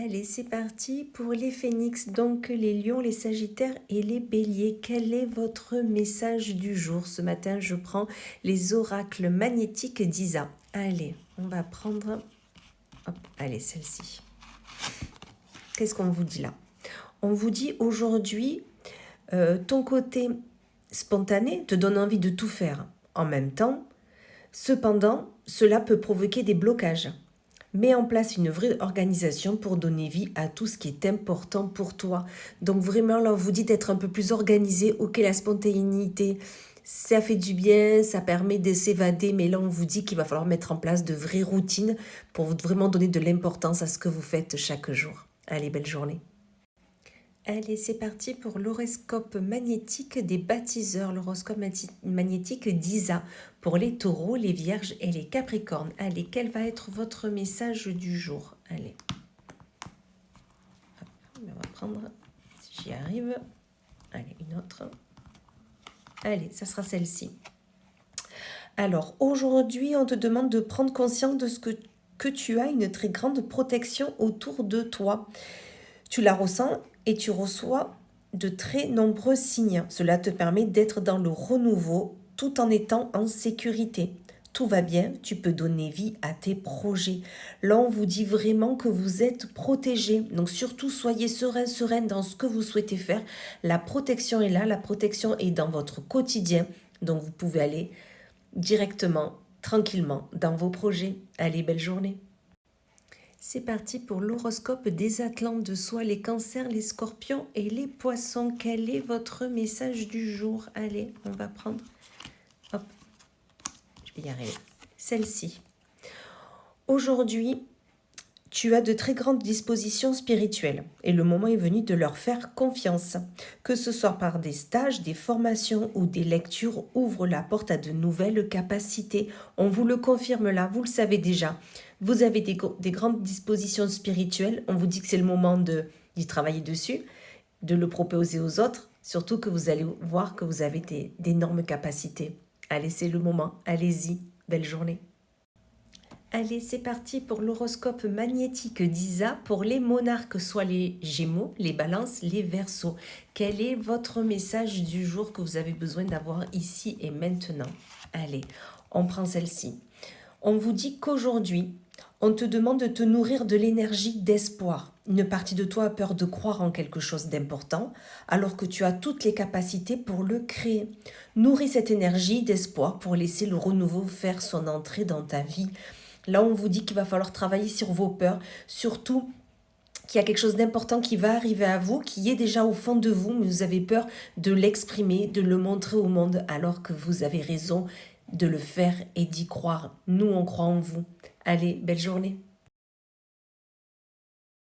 Allez, c'est parti pour les phénix, donc les lions, les sagittaires et les béliers. Quel est votre message du jour? Ce matin, je prends les oracles magnétiques d'Isa. Allez, on va prendre... Hop, allez, celle-ci. Qu'est-ce qu'on vous dit là? On vous dit aujourd'hui, ton côté spontané te donne envie de tout faire en même temps. Cependant, cela peut provoquer des blocages. Mets en place une vraie organisation pour donner vie à tout ce qui est important pour toi. Donc vraiment, là, on vous dit d'être un peu plus organisé. Ok, la spontanéité, ça fait du bien, ça permet de s'évader. Mais là, on vous dit qu'il va falloir mettre en place de vraies routines pour vraiment donner de l'importance à ce que vous faites chaque jour. Allez, belle journée. Allez, c'est parti pour l'horoscope magnétique des baptiseurs, l'horoscope magnétique d'Isa pour les taureaux, les vierges et les capricornes. Allez, quel va être votre message du jour? Allez, hop, on va prendre, si j'y arrive, allez, une autre. Allez, ça sera celle-ci. Alors, aujourd'hui, on te demande de prendre conscience de ce que tu as une très grande protection autour de toi. Tu la ressens et tu reçois de très nombreux signes. Cela te permet d'être dans le renouveau tout en étant en sécurité. Tout va bien, tu peux donner vie à tes projets. Là, on vous dit vraiment que vous êtes protégé. Donc surtout, soyez serein, sereine dans ce que vous souhaitez faire. La protection est là, la protection est dans votre quotidien. Donc vous pouvez aller directement, tranquillement dans vos projets. Allez, belle journée. C'est parti pour l'horoscope des Atlantes, soit les cancers, les scorpions et les poissons. Quel est votre message du jour? Allez, on va prendre, hop, je vais y arriver, celle-ci. Aujourd'hui, tu as de très grandes dispositions spirituelles et le moment est venu de leur faire confiance. Que ce soit par des stages, des formations ou des lectures, ouvre la porte à de nouvelles capacités. On vous le confirme là, vous le savez déjà. Vous avez des grandes dispositions spirituelles. On vous dit que c'est le moment d'y travailler dessus, de le proposer aux autres. Surtout que vous allez voir que vous avez d'énormes capacités. Allez, c'est le moment. Allez-y. Belle journée. Allez, c'est parti pour l'horoscope magnétique d'Isa pour les monarques, soit les gémeaux, les balances, les verseaux. Quel est votre message du jour que vous avez besoin d'avoir ici et maintenant? Allez, on prend celle-ci. On vous dit qu'aujourd'hui, on te demande de te nourrir de l'énergie d'espoir. Une partie de toi a peur de croire en quelque chose d'important, alors que tu as toutes les capacités pour le créer. Nourris cette énergie d'espoir pour laisser le renouveau faire son entrée dans ta vie. Là, on vous dit qu'il va falloir travailler sur vos peurs, surtout qu'il y a quelque chose d'important qui va arriver à vous, qui est déjà au fond de vous, mais vous avez peur de l'exprimer, de le montrer au monde, alors que vous avez raison de le faire et d'y croire. Nous, on croit en vous. Allez, belle journée.